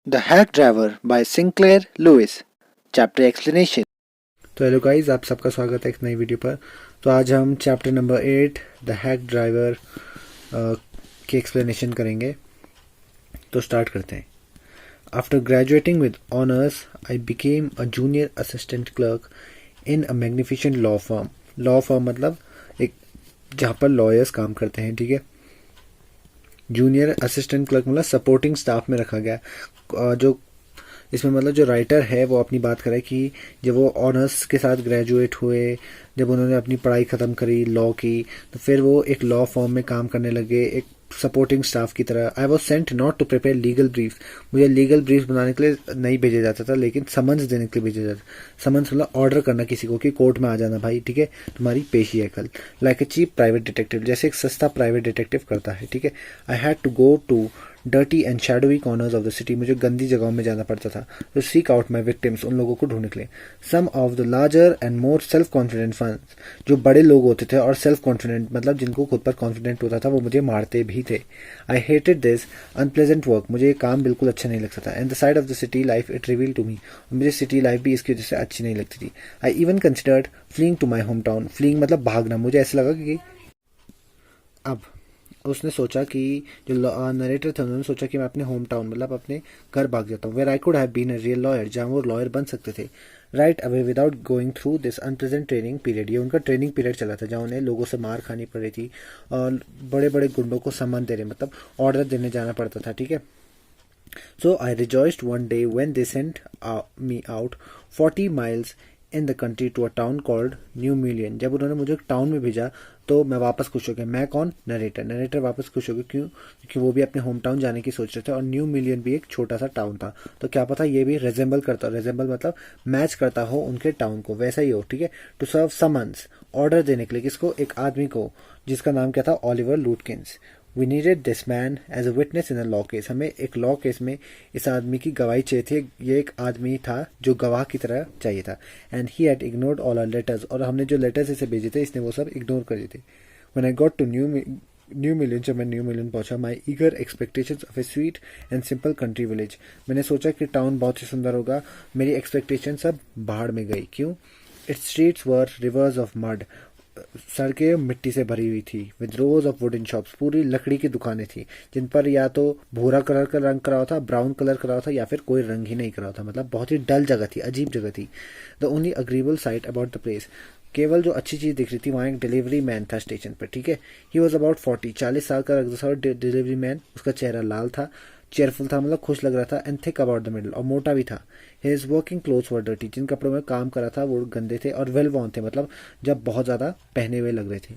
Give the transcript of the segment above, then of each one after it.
The Hack Driver by Sinclair Lewis. Chapter Explanation. तो hello guys, आप सबका स्वागत है एक नई वीडियो पर। तो आज हम chapter number 8 the hack driver की एक्सप्लेनेशन करेंगे। तो स्टार्ट करते हैं। After graduating with honours I became a junior assistant clerk in a magnificent law firm. Law firm मतलब एक जहाँ पर लॉयर्स काम करते हैं, ठीक है। जूनियर असिस्टेंट क्लर्क मतलब सपोर्टिंग स्टाफ में रखा गया। जो इसमें मतलब जो राइटर है वो अपनी बात करे कि जब वो ऑनर्स के साथ ग्रेजुएट हुए, जब उन्होंने अपनी पढ़ाई ख़त्म करी लॉ की, तो फिर वो एक लॉ फर्म में काम करने लगे एक सपोर्टिंग स्टाफ की तरह। I was sent not to prepare legal brief. मुझे लीगल ब्रीफ बनाने के लिए नहीं भेजा जाता था, लेकिन समन्स देने के लिए भेजा जाता। समन्स मतलब ऑर्डर करना किसी को कि कोर्ट में आ जाना भाई, ठीक है, तुम्हारी पेशी है कल। Like a cheap private detective, जैसे एक सस्ता प्राइवेट डिटेक्टिव करता है, ठीक है। I had to go to dirty and shadowy corners of the city. मुझे गंदी जगहों में जाना पड़ता था to seek out my victims, उन लोगों को ढूंढने के लिए। Some of the larger and more self confident fans, जो बड़े लोग होते थे और सेल्फ कॉन्फिडेंट मतलब जिनको खुद पर कॉन्फिडेंट होता था, वो मुझे मारते भी थे। I hated this unpleasant work, मुझे ये काम बिल्कुल अच्छा नहीं लगता था। And the side of the city life it reveal to me, मुझे सिटी लाइफ भी इसकी वजह से अच्छी नहीं लगती थी। I even considered fleeing to my home town. Fleeing मतलब भागना। मुझे ऐसा लगा कि अब उसने सोचा कि जो नरेटर थे उन्होंने सोचा कि मैं अपने होम टाउन मतलब अपने घर भाग जाता हूँ। Where I could have been a real lawyer, जहाँ वो लॉयर बन सकते थे। Right away without going through this unpleasant training period. ये उनका ट्रेनिंग पीरियड चला था जहाँ उन्हें लोगों से मार खानी पड़ रही थी और बड़े बड़े गुंडों को सम्मान दे रहे मतलब ऑर्डर देने जाना पड़ता था, ठीक है। So I rejoiced one day when they sent me out 40 miles in the country to a town called new Mullion. जब उन्होंने मुझे टाउन में भेजा तो मैं वापस खुश हो गया। मैं कौन? नरेटर। नरेटर वापस खुश हो गया, क्यों? क्योंकि वो भी अपने होम टाउन जाने की सोच रहे थे और न्यू मिलियन भी एक छोटा सा टाउन था। तो क्या पता ये भी रिजेंबल करता हो, रिजेंबल मतलब मैच करता हो उनके टाउन को, वैसा ही हो, ठीक है। टू सर्व समन्स, ऑर्डर देने के लिए किसको? एक आदमी को जिसका नाम क्या था? Oliver Lutkins. We needed this man as a witness in a law case. हमें एक लॉ केस में इस आदमी की गवाही चाहिए थी। ये एक आदमी था जो गवाह की तरह चाहिए था। And he had ignored all our letters, और हमने जो लेटर्स इसे भेजे थे इसने वो सब इग्नोर कर दिए थे। When I got to New Mullion, जब मैं न्यू मिलियन पहुंचा, my eager expectations of a sweet and simple country village. मैंने सोचा कि टाउन बहुत ही सुंदर होगा, मेरी एक्सपेक्टेशन सब बाहर में गई। क्यों? It's streets were reverse of mud, सड़कें मिट्टी से भरी हुई थी। With rose of wooden shops, पूरी लकड़ी की दुकानें थी जिन पर या तो भूरा कलर का रंग करा हुआ था, ब्राउन कलर करा हुआ था, या फिर कोई रंग ही नहीं करा हुआ था। मतलब बहुत ही डल जगह थी, अजीब जगह थी। The only agreeable site about the place, केवल जो अच्छी चीज दिख रही थी वहाँ एक डिलीवरी मैन था स्टेशन पर, ठीक है। ही वॉज अबाउट 40 साल का डिलीवरी मैन। उसका चेहरा लाल था, चेयरफुल था मतलब खुश लग रहा था। And thick about the middle, और मोटा भी था। His working clothes were dirty, जिन कपड़ों में काम करा था वो गंदे थे और वेल वॉर्न थे, मतलब जब बहुत ज़्यादा पहने हुए लग रहे थे।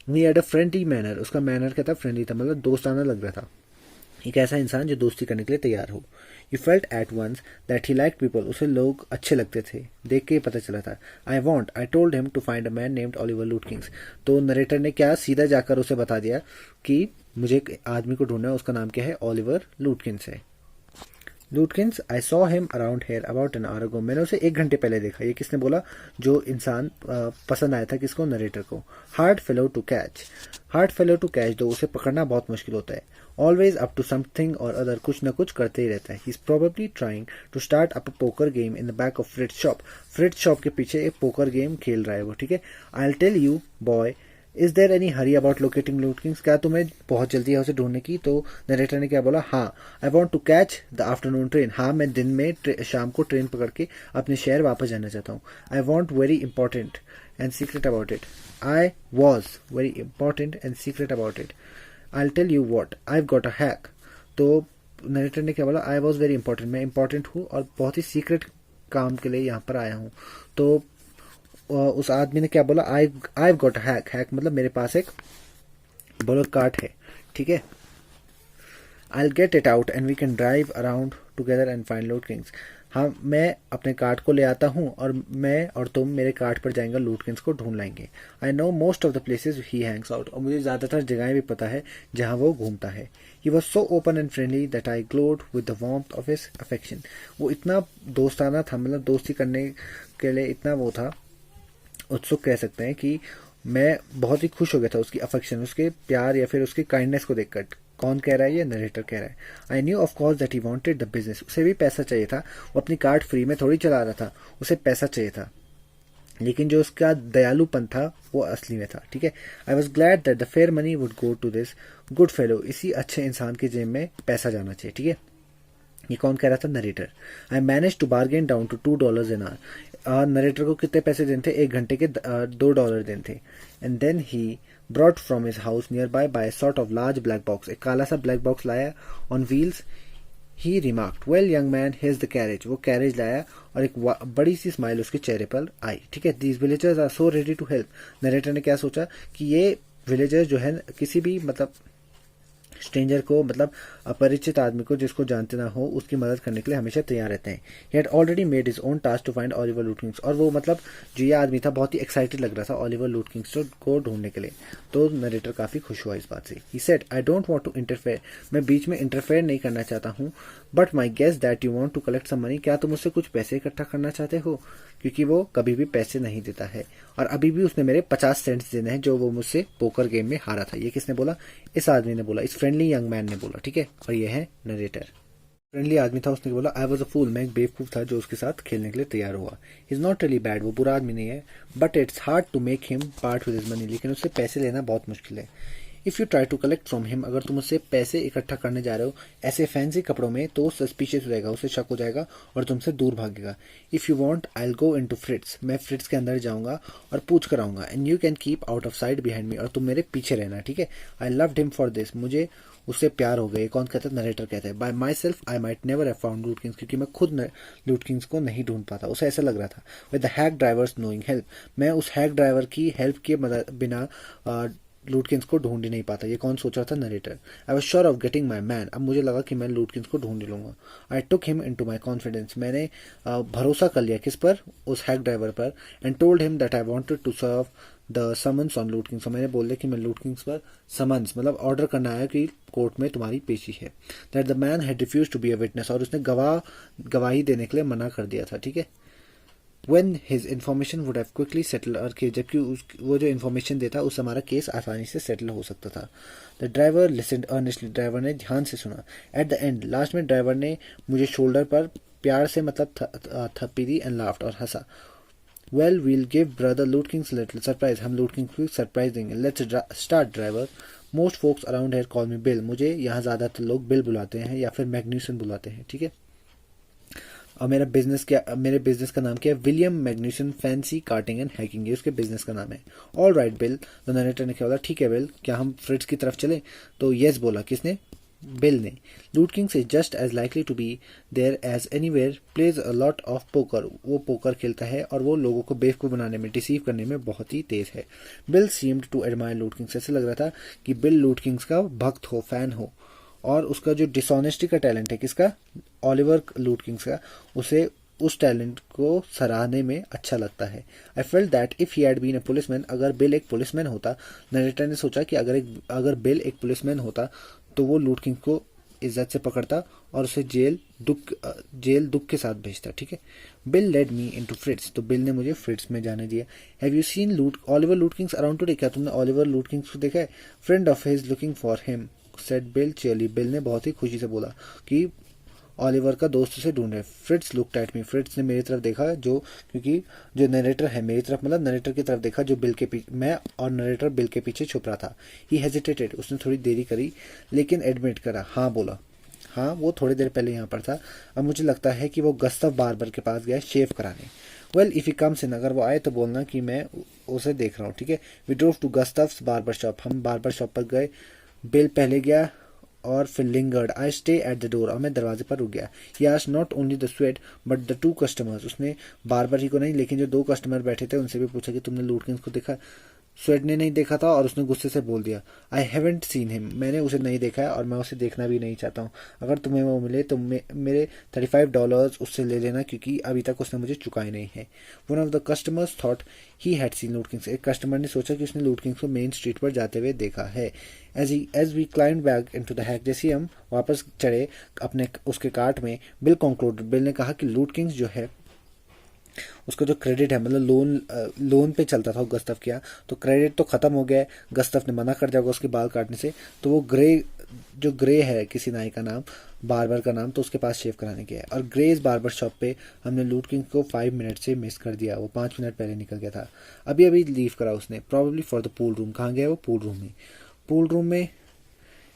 He had a friendly manner, उसका मैनर क्या था? फ्रेंडली था, मतलब दोस्ताना लग रहा था। एक ऐसा इंसान जो दोस्ती करने के लिए तैयार हो। You felt at once that he like people, उसे लोग अच्छे लगते थे, देख के ही पता चला था। I told him to find a man named Oliver Lutkins. तो नरेटर ने क्या सीधा जाकर उसे बता दिया कि मुझे एक आदमी को ढूंढना है, उसका नाम क्या है? ओलिवर लूटकिंस है। Lutkins, I saw him around here about an hour ago. मैंने उसे 1 घंटे पहले देखा। ये किसने बोला? जो इंसान पसंद आया था किसको? नरेटर को। Hard fellow to catch, hard fellow to catch दो, उसे पकड़ना बहुत मुश्किल होता है। Always up to something or other, कुछ ना कुछ करते ही रहता है। He is probably trying to start up a poker game in the back of Fritz shop. Fritz shop के पीछे एक पोकर गेम खेल रहा है वो, ठीक है। I will tell you boy, is there any hurry about locating Lutkins, क्या तुम्हें बहुत जल्दी है उसे ढूंढने की? तो नरेटर ने क्या बोला? हाँ। I want to catch the afternoon train, हाँ मैं दिन में शाम को ट्रेन पकड़ के अपने शहर वापस जाना चाहता हूँ। I want very important and secret about it, I was very important and secret about it. I tell you what, I got a hack. तो नरेटर ने क्या बोला? आई वॉज वेरी इंपॉर्टेंट, मैं इंपॉर्टेंट हूँ और बहुत ही सीक्रेट काम के लिए यहाँ पर आया हूँ। तो उस आदमी ने क्या बोला? I got hack. हैक मतलब मेरे पास एक बुलेट कार्ट है, ठीक है। I get it out and we can drive around together and find Lutkins. हाँ, मैं अपने कार्ट को ले आता हूँ और मैं और तुम मेरे कार्ट पर जाएंगे, लूट किंग्स को ढूंढ लाएंगे। I know most of the places he Hanks out, और मुझे ज़्यादातर जगहें भी पता है जहाँ वो घूमता है। He was so open and friendly that I glowed with the warmth of his affection. वो इतना दोस्ताना था, मतलब दोस्ती करने के लिए इतना वो था, उत्सुक कह सकते हैं कि मैं बहुत ही खुश हो गया था उसकी अफेक्शन, उसके प्यार या फिर उसकी काइंडनेस को देखकर। कौन कह रहा है? ये नरेटर कह रहा है। I knew of course that he wanted the business, उसे भी पैसा चाहिए था, वो अपनी कार्ड फ्री में थोड़ी चला रहा था, उसे पैसा चाहिए था, लेकिन जो उसका दयालुपन था वो असली में था, ठीक है। I was glad that the fare money would go to this good fellow, इसी अच्छे इंसान के जेब में पैसा जाना चाहिए, ठीक है। ये कौन कह रहा था? Narrator. I manage to bargain down to $2 an hour, narrator को कितने पैसे देने थे? 1 घंटे के $2 देने थे। And then he brought from his house nearby sort of large black box, एक काला सा ब्लैक बॉक्स लाया on wheels. He remarked, well young man, here's the carriage, वो कैरेज लाया और एक बड़ी सी स्माइल उसके चेहरे पर आई, ठीक है। These villagers are so ready to help, narrator ने क्या सोचा कि ये विलेजर्स जो है किसी भी मतलब स्ट्रेंजर को, मतलब अपरिचित आदमी को जिसको जानते ना हो, उसकी मदद करने के लिए हमेशा तैयार रहते हैं। He had already made his own task to find Oliver Lutkins, और वो मतलब जो ये आदमी था बहुत ही एक्साइटेड लग रहा था ओलिवर लूटकिंग्स को ढूंढने के लिए। तो नरेटर काफी खुश हुआ इस बात से। He said, I don't want to interfere, मैं बीच में इंटरफेयर नहीं करना चाहता हूँ, but my guess that you want to collect some money, क्या तुम उससे कुछ पैसे इकट्ठा करना चाहते हो? क्योंकि वो कभी भी पैसे नहीं देता है, और अभी भी उसने मेरे 50 सेंट्स देने हैं जो वो मुझसे पोकर गेम में हारा था। ये किसने बोला? इस आदमी ने बोला, इस फ्रेंडली यंग मैन ने बोला, ठीक है। और ये है नरेटर। फ्रेंडली आदमी था, उसने बोला, आई वॉज अ फूल, मैं एक बेवकूफ था जो उसके साथ खेलने के लिए तैयार हुआ। इज नॉट रियली बैड, वो बुरा आदमी नहीं है, but it's hard to make him part with his money, लेकिन उससे पैसे लेना बहुत मुश्किल है। If you try to collect from him, अगर तुम उससे पैसे इकट्ठा करने जा रहे हो ऐसे फैंसी कपड़ों में, तो सस्पिशियस हो जाएगा, उसे शक हो जाएगा और तुमसे दूर भागेगा। If you want I will go into फ्रिट्स, मैं फ्रिट्स के अंदर जाऊंगा और पूछ कर आऊंगा, and you can keep out of site behind me, और तुम मेरे पीछे रहना, ठीक है। I loved him for this, मुझे उससे प्यार हो गया। कौन कहता है? नरेटर कहता है। Bye my self I might never have found लूट किंग्स, क्योंकि मैं खुद लूट किंग्स को नहीं ढूंढ पाता, उसे ऐसा लग रहा था। With the hack drivers knowing help, मैं उस हैक ड्राइवर की हेल्प के बिना लूटकिंस को ढूंढ ही नहीं पाता। ये कौन सोच रहा था? Narrator. I was sure of getting my man, अब मुझे लगा कि मैं लूटकिंस को ढूंढ लूंगा। I took him into my confidence, मैंने भरोसा कर लिया किस पर? उस हैक ड्राइवर पर। And told him that I wanted to serve the summons on Lutkins, मैंने बोल दिया कि मैं लूटकिंग्स पर समन्स मतलब ऑर्डर करना आया कि कोर्ट में तुम्हारी पेशी है। That the man had refuse to be a witness, और उसने गवाही देने के लिए मना कर दिया था, ठीक है। When his information would have quickly settled our case, जबकि वो जो इन्फॉर्मेशन देता उससे हमारा केस आसानी से सेटल हो सकता था। The driver listened earnestly, driver ने ध्यान से सुना। एट द एंड, लास्ट में ड्राइवर ने मुझे शोल्डर पर प्यार से मतलब थप्पी दी एंड लाफ्ड, और हंसा। Well we'll give brother Lutkins little surprise, हम लूट किंग्स को सरप्राइज देंगे। Let's start driver. Most folks around here call me Bill, मुझे यहाँ ज्यादातर लोग बिल बुलाते हैं या फिर मैग्नीसन बुलाते हैं, ठीक है। और मेरे बिजनेस का नाम क्या है? William Magnuson fancy carting and hacking, ये उसके बिजनेस का नाम है। All right Bill, the narrator ने क्या बोला? ठीक है बिल, क्या हम फ्रिट्स की तरफ चले? तो यस बोला, किसने? बिल ने। Lutkins is just as likely to be there as anywhere, plays a lot of poker, वो पोकर खेलता है और वो लोगों को बेवकूफ बनाने में, डिसीव करने में बहुत ही तेज है। बिल सीम्ड टू एडमायर लूट किंग्स, ऐसे लग रहा था कि बिल लूट किंग्स का भक्त हो, फैन हो, और उसका जो डिसऑनेस्टी का टैलेंट है, किसका? ओलिवर लूट किंग्स का, उसे उस टैलेंट को सराहने में अच्छा लगता है। I felt that if he had been a policeman, अगर बिल एक पुलिसमैन होता, नरेटर ने सोचा कि अगर बिल एक पुलिसमैन होता तो वो लूट किंग्स को इज्जत से पकड़ता और उसे जेल दुख के साथ भेजता, ठीक है। Bill led me into Fritz's, तो बिल ने मुझे फ्रिट्स में जाने दिया। Have you seen Oliver Lutkins around today, क्या तुमने ओलिवर लूट किंग्स को देखा है? Friend of his looking for him, said Bill cheerily, Bill ने बहुत ही खुशी से बोला कि ओलिवर का दोस्त उसे ढूंढ रहे। फ्रिट्स लुक्ड एट मी, फ्रिट्स ने मेरी तरफ देखा, क्योंकि जो नरेटर है मेरी तरफ, मतलब नरेटर की तरफ देखा जो बिल के पीछे, मैं और नरेटर बिल के पीछे छुप रहा था। ही हेजिटेटेड, उसने थोड़ी देरी करी लेकिन एडमिट करा, हाँ बोला। हाँ, वो थोड़ी देर पहले यहाँ पर था, अब मुझे लगता है कि वो गस्तव बार्बर के पास गया शेव कराने। Well if he comes in, अगर वो आए तो बोलना कि मैं उसे देख रहा हूँ, ठीक है। We drove to Gustav's barber shop, हम बार्बर शॉप पर गए। बिल पहले गया और फिर lingered. I stay at the door, और मैं दरवाजे पर रुक गया। He asked not only the sweat but the 2 customers, उसने बार्बर ही को नहीं लेकिन जो 2 कस्टमर बैठे थे उनसे भी पूछा कि तुमने लूट किंग्स को देखा? स्वेट ने नहीं देखा था और उसने गुस्से से बोल दिया, आई हैवेंट सीन हिम, मैंने उसे नहीं देखा है और मैं उसे देखना भी नहीं चाहता हूँ। अगर तुम्हें वो मिले तो मेरे $35 उससे ले लेना, क्योंकि अभी तक उसने मुझे चुकाए नहीं है। One of the customers thought he had seen लूट किंग्स, एक कस्टमर ने सोचा कि उसने लूट किंग्स को मेन स्ट्रीट पर जाते हुए देखा है। As we climb back into the hack, जैसे हम वापस चढ़े अपने उसके कार्ट में, बिल कंक्लूड, बिल ने कहा कि लूट किंग्स जो है उसका जो क्रेडिट है, मतलब लोन पे चलता था वो गस्तव किया, तो क्रेडिट तो ख़त्म हो गया है, गस्तव ने मना कर दिया होगा उसके बाल काटने से, तो वो ग्रे है किसी नाई का नाम, बार्बर का नाम, तो उसके पास शेव कराने गया है। और ग्रेज बार्बर शॉप पे हमने लूट किंग को 5 मिनट से मिस कर दिया, वो 5 मिनट पहले निकल गया था, अभी अभी लीव करा उसने, probably for the pool room. कहाँ गया वो? पूल रूम में। पूल रूम में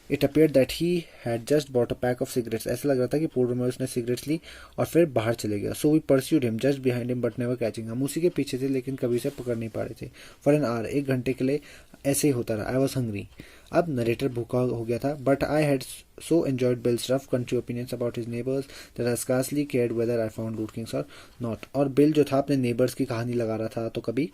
it appear that he had just bought a pack of cigarettes, ऐसा लग रहा था कि पूल रूम में उसने सिगरेट्स ली और फिर बाहर चले गया। So we pursued him just behind him but never catching, हम उसी के पीछे थे लेकिन कभी से पकड़ नहीं पा रहे थे। फॉर एन आवर, 1 घंटे के लिए ऐसे ही होता रहा। आई वॉज हंग्री, अब नरेटर भूखा हो गया था, but I had so enjoyed Bill's rough country opinions about his neighbors that I scarcely cared whether I found Loot Kings or not। और बिल जो था अपने नेबर्स की कहानी लगा रहा था, तो कभी